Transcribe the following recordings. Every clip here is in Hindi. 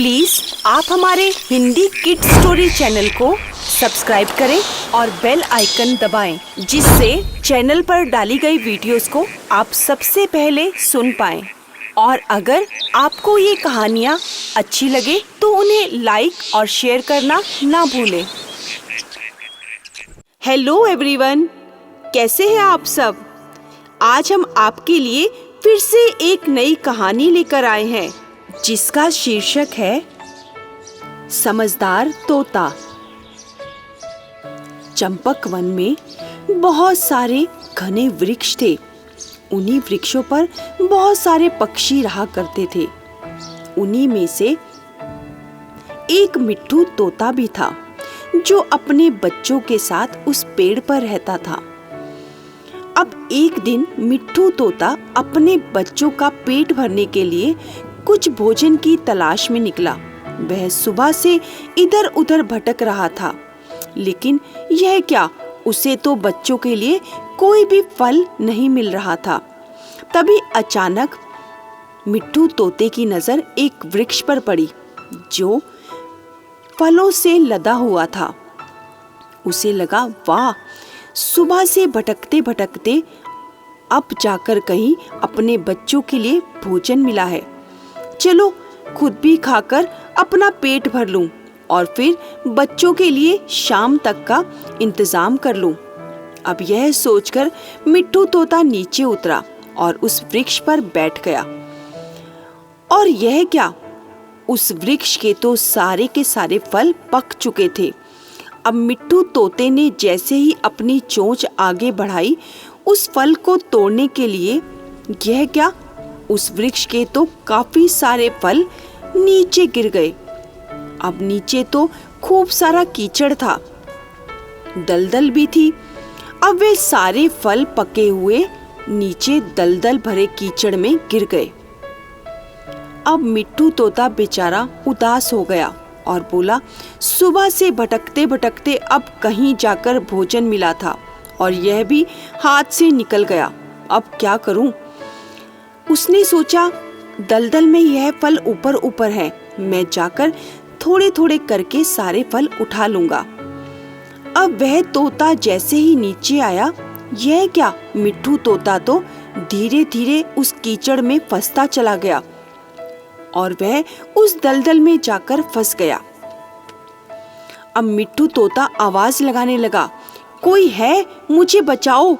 प्लीज आप हमारे हिंदी किड्स स्टोरी चैनल को सब्सक्राइब करें और बेल आइकन दबाएं, जिससे चैनल पर डाली गई वीडियोस को आप सबसे पहले सुन पाएं। और अगर आपको ये कहानियाँ अच्छी लगे तो उन्हें लाइक और शेयर करना ना भूलें। हेलो एवरीवन, कैसे हैं आप सब? आज हम आपके लिए फिर से एक नई कहानी लेकर आए हैं, जिसका शीर्षक है समझदार तोता। चंपक वन में बहुत सारे घने वृक्ष थे। उन्हीं वृक्षों पर बहुत सारे पक्षी रहा करते थे। उन्हीं में से एक मिट्ठू तोता भी था, जो अपने बच्चों के साथ उस पेड़ पर रहता था। अब एक दिन मिट्ठू तोता अपने बच्चों का पेट भरने के लिए कुछ भोजन की तलाश में निकला। वह सुबह से इधर उधर भटक रहा था, लेकिन यह क्या, उसे तो बच्चों के लिए कोई भी फल नहीं मिल रहा था। तभी अचानक मिट्ठू तोते की नजर एक वृक्ष पर पड़ी, जो फलों से लदा हुआ था। उसे लगा, वाह, सुबह से भटकते भटकते अब जाकर कहीं अपने बच्चों के लिए भोजन मिला है। चलो खुद भी खाकर अपना पेट भर लूं और फिर बच्चों के लिए शाम तक का इंतजाम कर लूं। अब यह सोचकर मिट्ठू तोता नीचे उतरा और उस वृक्ष पर बैठ गया। और यह क्या, उस वृक्ष के तो सारे के सारे फल पक चुके थे। अब मिट्ठू तोते ने जैसे ही अपनी चोंच आगे बढ़ाई उस फल को तोड़ने के लिए, यह क्या, उस वृक्ष के तो काफी सारे फल नीचे गिर गए। अब नीचे तो खूब सारा कीचड़ था, दलदल भी थी। अब वे सारे फल पके हुए नीचे दलदल भरे कीचड़ में गिर गए। अब मिट्ठू तोता बेचारा उदास हो गया और बोला, सुबह से भटकते भटकते अब कहीं जाकर भोजन मिला था और यह भी हाथ से निकल गया। अब क्या करूं? उसने सोचा, दलदल में यह फल ऊपर ऊपर है, मैं जाकर थोड़े थोड़े करके सारे फल उठा लूंगा। अब वह तोता जैसे ही नीचे आया, यह क्या, मिट्ठू तोता तो धीरे धीरे उस कीचड़ में फंसता चला गया और वह उस दलदल में जाकर फंस गया। अब मिट्ठू तोता आवाज लगाने लगा, कोई है, मुझे बचाओ,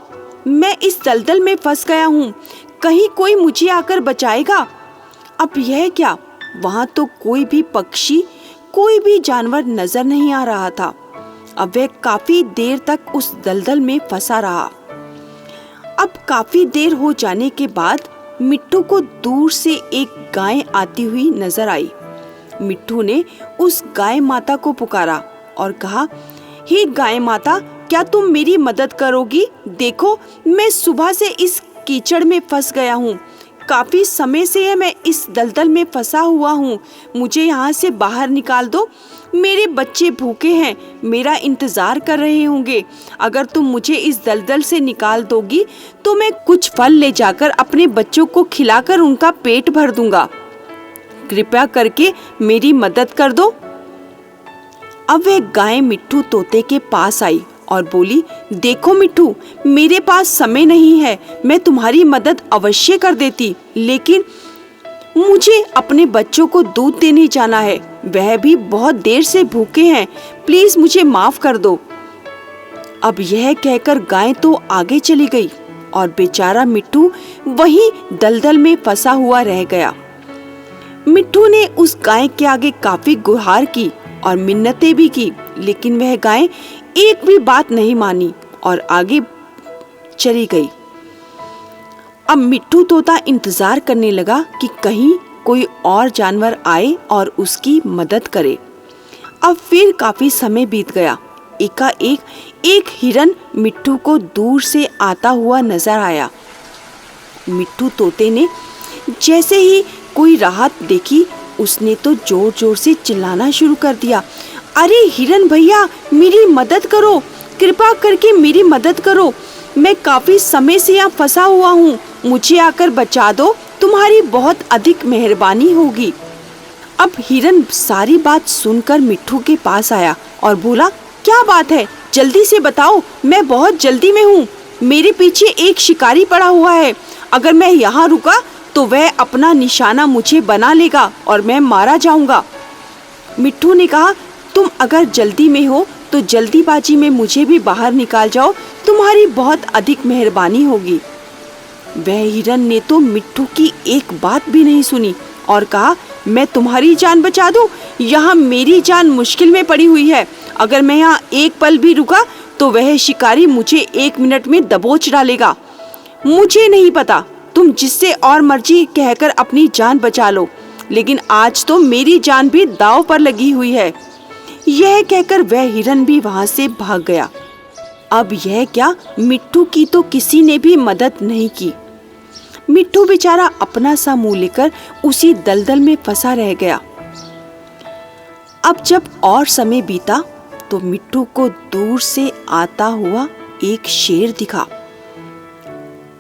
मैं इस दलदल में फंस गया हूँ, कहीं कोई मुझे आकर बचाएगा। अब यह क्या, वहां तो कोई भी पक्षी, कोई भी जानवर नजर नहीं आ रहा था। अब वह काफी देर तक उस दलदल में फंसा रहा। अब काफी देर हो जाने के बाद मिट्ठू को दूर से एक गाय आती हुई नजर आई। मिट्ठू ने उस गाय माता को पुकारा और कहा, हे गाय माता, क्या तुम मेरी मदद करोगी? देखो, मैं सुबह से इस कीचड़ में फंस गया हूँ। काफी समय से मैं इस दलदल में फंसा हुआ हूँ। मुझे यहाँ से बाहर निकाल दो। मेरे बच्चे भूखे हैं, मेरा इंतजार कर रहे होंगे। अगर तुम मुझे इस दलदल से निकाल दोगी तो मैं कुछ फल ले जाकर अपने बच्चों को खिलाकर उनका पेट भर दूंगा। कृपया करके मेरी मदद कर दो। अब वह गाय मिट्ठू तोते के पास आई और बोली, देखो मिट्ठू, मेरे पास समय नहीं है, मैं तुम्हारी मदद अवश्य कर देती, लेकिन मुझे अपने बच्चों को दूध देने जाना है। वह भी बहुत देर से भूखे हैं, प्लीज मुझे माफ कर दो। अब यह कहकर गाय तो आगे चली गई और बेचारा मिट्ठू वहीं दलदल में फंसा हुआ रह गया। मिट्ठू ने उस गाय के आगे काफी गुहार की और मिन्नतें भी की, लेकिन वह गाय एक भी बात नहीं मानी और आगे चली गई। अब मिट्ठू तोता इंतजार करने लगा कि कहीं कोई और जानवर आए और उसकी मदद करे। अब फिर काफी समय बीत गया। एकाएक एक हिरन मिट्ठू को दूर से आता हुआ नजर आया। मिट्ठू तोते ने जैसे ही कोई राहत देखी, उसने तो जोर जोर से चिल्लाना शुरू कर दिया, अरे हिरन भैया, मेरी मदद करो, कृपा करके मेरी मदद करो, मैं काफी समय से यहाँ फंसा हुआ हूँ, मुझे आकर बचा दो, तुम्हारी बहुत अधिक मेहरबानी होगी। अब हिरन सारी बात सुनकर मिट्ठू के पास आया और बोला, क्या बात है, जल्दी से बताओ, मैं बहुत जल्दी में हूँ। मेरे पीछे एक शिकारी पड़ा हुआ है। अगर मैं यहाँ रुका तो वह अपना निशाना मुझे बना लेगा और मैं मारा जाऊंगा। मिट्ठू ने कहा, तुम अगर जल्दी में हो तो जल्दीबाजी में मुझे भी बाहर निकाल जाओ, तुम्हारी बहुत अधिक मेहरबानी होगी। वह हिरन ने तो मिट्ठू की एक बात भी नहीं सुनी और कहा, मैं तुम्हारी जान बचा दूं? यहाँ मेरी जान मुश्किल में पड़ी हुई है। अगर मैं यहाँ एक पल भी रुका तो वह शिकारी मुझे 1 मिनट में दबोच डालेगा। मुझे नहीं पता, तुम जिससे और मर्जी कहकर अपनी जान बचा लो, लेकिन आज तो मेरी जान भी दांव पर लगी हुई है। यह कहकर वह हिरन भी वहां से भाग गया। अब यह क्या, मिट्ठू की तो किसी ने भी मदद नहीं की। मिट्ठू बेचारा अपना सा मुंह लेकर उसी दलदल में फंसा रह गया। अब जब और समय बीता तो मिट्ठू को दूर से आता हुआ एक शेर दिखा।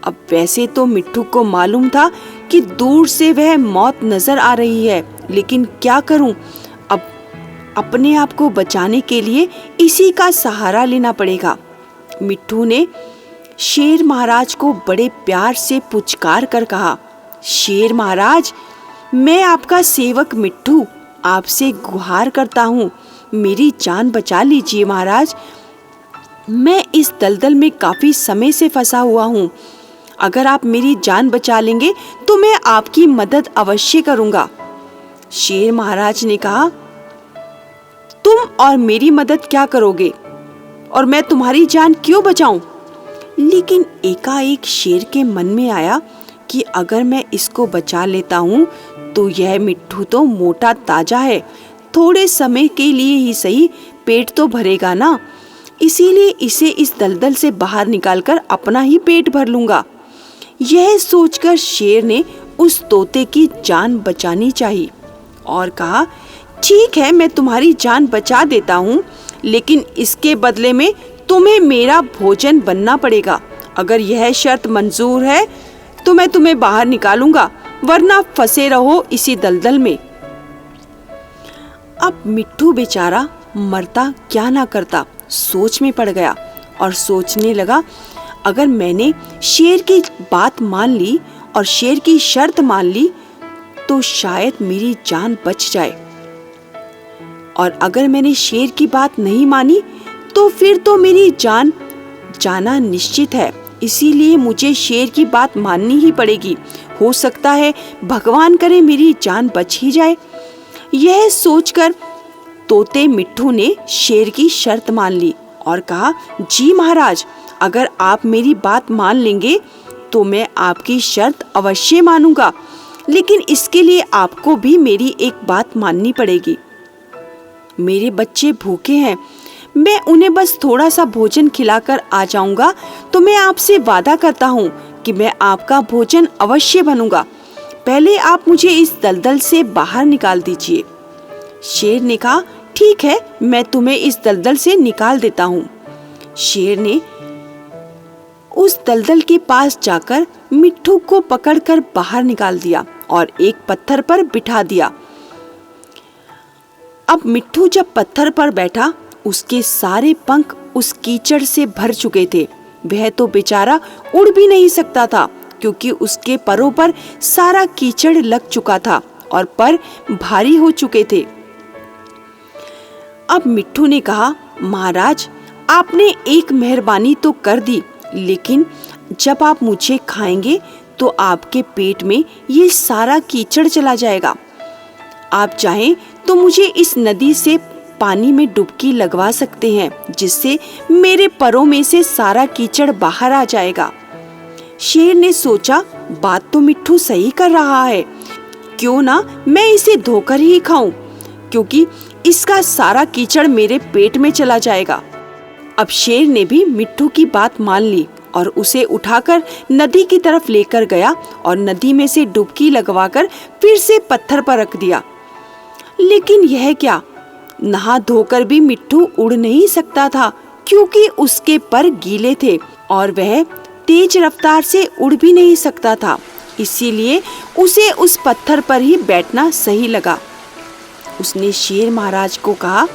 अब वैसे तो मिट्ठू को मालूम था कि दूर से वह मौत नजर आ रही है, लेकिन क्या करूं, अब अपने आप को बचाने के लिए इसी का सहारा लेना पड़ेगा। मिट्ठू ने शेर महाराज को बड़े प्यार से पुचकार कर कहा, शेर महाराज, मैं आपका सेवक मिट्ठू आपसे गुहार करता हूँ, मेरी जान बचा लीजिए महाराज। मैं इस दलदल में काफी समय से फंसा हुआ हूँ। अगर आप मेरी जान बचा लेंगे तो मैं आपकी मदद अवश्य करूंगा। शेर महाराज ने कहा, तुम और मेरी मदद क्या करोगे और मैं तुम्हारी जान क्यों बचाऊं? लेकिन एकाएक शेर के मन में आया कि अगर मैं इसको बचा लेता हूँ तो यह मिट्ठू तो मोटा ताजा है, थोड़े समय के लिए ही सही पेट तो भरेगा ना, इसीलिए इसे इस दलदल से बाहर निकालकर अपना ही पेट भर लूंगा। यह सोचकर शेर ने उस तोते की जान बचानी चाहिए और कहा, ठीक है, मैं तुम्हारी जान बचा देता हूँ, लेकिन इसके बदले में तुम्हें मेरा भोजन बनना पड़ेगा। अगर यह शर्त मंजूर है तो मैं तुम्हें बाहर निकालूंगा, वरना फंसे रहो इसी दलदल में। अब मिट्ठू बेचारा मरता क्या ना करता सोच में पड़ गया और सोचने लगा, अगर मैंने शेर की बात मान ली और शेर की शर्त मान ली तो शायद मेरी जान बच जाए, और अगर मैंने शेर की बात नहीं मानी तो फिर तो मेरी जान जाना निश्चित है। इसीलिए मुझे शेर की बात माननी ही पड़ेगी। हो सकता है भगवान करे मेरी जान बच ही जाए। यह सोचकर तोते मिट्ठू ने शेर की शर्त मान ली और कहा, जी महाराज, अगर आप मेरी बात मान लेंगे तो मैं आपकी शर्त अवश्य मानूंगा, लेकिन इसके लिए आपको भी मेरी एक बात माननी पड़ेगी। मेरे बच्चे भूखे हैं, मैं उन्हें बस थोड़ा सा भोजन खिलाकर आ जाऊंगा तो मैं आपसे वादा करता हूँ कि मैं आपका भोजन अवश्य बनूंगा। पहले आप मुझे इस दलदल से बाहर निकाल दीजिए। शेर ने कहा, ठीक है, मैं तुम्हें इस दलदल से निकाल देता हूँ। शेर ने उस दलदल के पास जाकर मिट्ठू को पकड़कर बाहर निकाल दिया और एक पत्थर पर बिठा दिया। अब मिट्ठू जब पत्थर पर बैठा, उसके सारे पंख उस कीचड़ से भर चुके थे। वह तो बेचारा उड़ भी नहीं सकता था, क्योंकि उसके परों पर सारा कीचड़ लग चुका था और पर भारी हो चुके थे। अब मिट्ठू ने कहा, महाराज, आपने एक मेहरबानी तो कर दी, लेकिन जब आप मुझे खाएंगे तो आपके पेट में ये सारा कीचड़ चला जाएगा। आप चाहें तो मुझे इस नदी से पानी में डुबकी लगवा सकते हैं, जिससे मेरे परों में से सारा कीचड़ बाहर आ जाएगा। शेर ने सोचा, बात तो मिट्ठू सही कर रहा है, क्यों ना मैं इसे धोकर ही खाऊं, क्योंकि इसका सारा कीचड़ मेरे पेट में चला जाएगा। अब शेर ने भी मिट्ठू की बात मान ली और उसे उठाकर नदी की तरफ लेकर गया और नदी में से डुबकी लगवाकर फिर से पत्थर पर रख दिया। लेकिन यह क्या, नहा धोकर भी मिट्ठू उड़ नहीं सकता था, क्योंकि उसके पर गीले थे और वह तेज रफ्तार से उड़ भी नहीं सकता था। इसीलिए उसे उस पत्थर पर ही बैठना सही लगा। उसने शेर महाराज को कहा,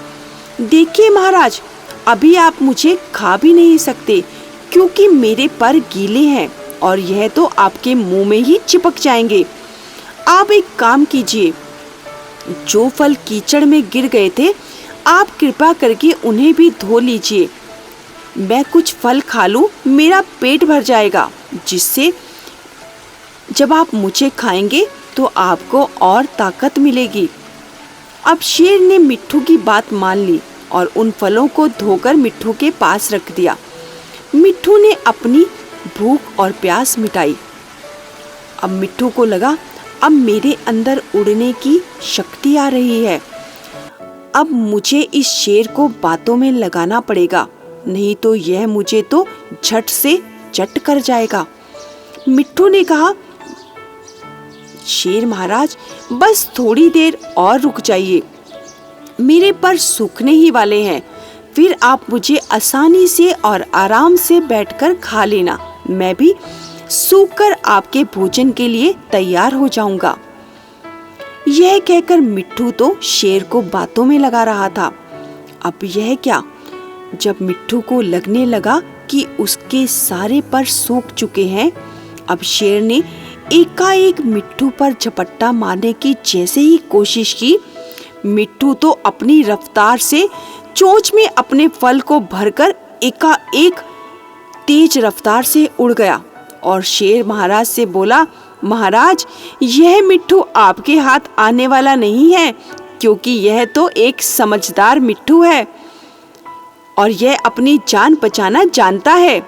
देखिए महाराज, अभी आप मुझे खा भी नहीं सकते क्योंकि मेरे पर गीले हैं और यह तो आपके मुंह में ही चिपक जाएंगे। आप एक काम कीजिए, जो फल कीचड़ में गिर गए थे आप कृपा करके उन्हें भी धो लीजिए। मैं कुछ फल खा लूं, मेरा पेट भर जाएगा, जिससे जब आप मुझे खाएंगे तो आपको और ताकत मिलेगी। अब शेर ने मिट्ठू की बात मान ली और उन फलों को धोकर मिट्ठू के पास रख दिया। मिट्ठू ने अपनी भूख और प्यास मिटाई। अब मिट्ठू को लगा, अब मेरे अंदर उड़ने की शक्ति आ रही है। अब मुझे इस शेर को बातों में लगाना पड़ेगा, नहीं तो यह मुझे तो झट से चट कर जाएगा। मिट्ठू ने कहा, शेर महाराज, बस थोड़ी देर और रुक जाइए, मेरे पर सूखने ही वाले हैं, फिर आप मुझे आसानी से और आराम से बैठकर खा लेना। मैं भी सूखकर आपके भोजन के लिए तैयार हो जाऊंगा। यह कहकर मिट्ठू तो शेर को बातों में लगा रहा था। अब यह क्या, जब मिट्ठू को लगने लगा कि उसके सारे पर सूख चुके हैं, अब शेर ने एकाएक मिट्ठू पर झपट्टा मारने की जैसे ही कोशिश की, मिट्ठू तो अपनी रफ्तार से चोंच में अपने फल को भरकर एकाएक तेज रफ्तार से उड़ गया और शेर महाराज से बोला, महाराज, यह मिट्ठू आपके हाथ आने वाला नहीं है, क्योंकि यह तो एक समझदार मिट्ठू है और यह अपनी जान बचाना जानता है।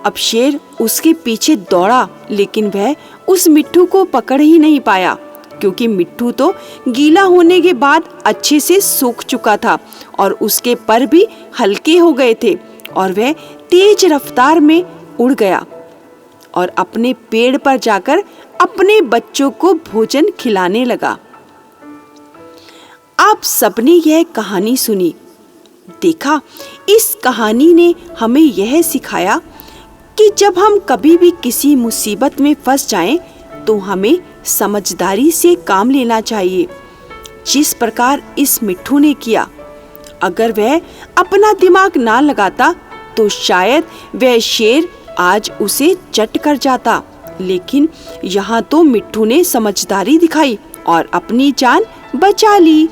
अब शेर उसके पीछे दौड़ा, लेकिन वह उस मिट्ठू को पकड़ ही नहीं पाया, क्योंकि मिट्ठू तो गीला होने के बाद अच्छे से सूख चुका था और उसके पर भी हल्के हो गए थे और वह तेज रफ्तार में उड़ गया और अपने पेड़ पर जाकर अपने बच्चों को भोजन खिलाने लगा। आप सबने यह कहानी सुनी। देखा, इस कहानी ने हमें यह सिखाया कि जब हम कभी भी किसी मुसीबत में फंस जाएं, तो हमें समझदारी से काम लेना चाहिए, जिस प्रकार इस मिट्ठू ने किया। अगर वह अपना दिमाग ना लगाता तो शायद वह शेर आज उसे चट कर जाता, लेकिन यहाँ तो मिट्ठू ने समझदारी दिखाई और अपनी जान बचा ली।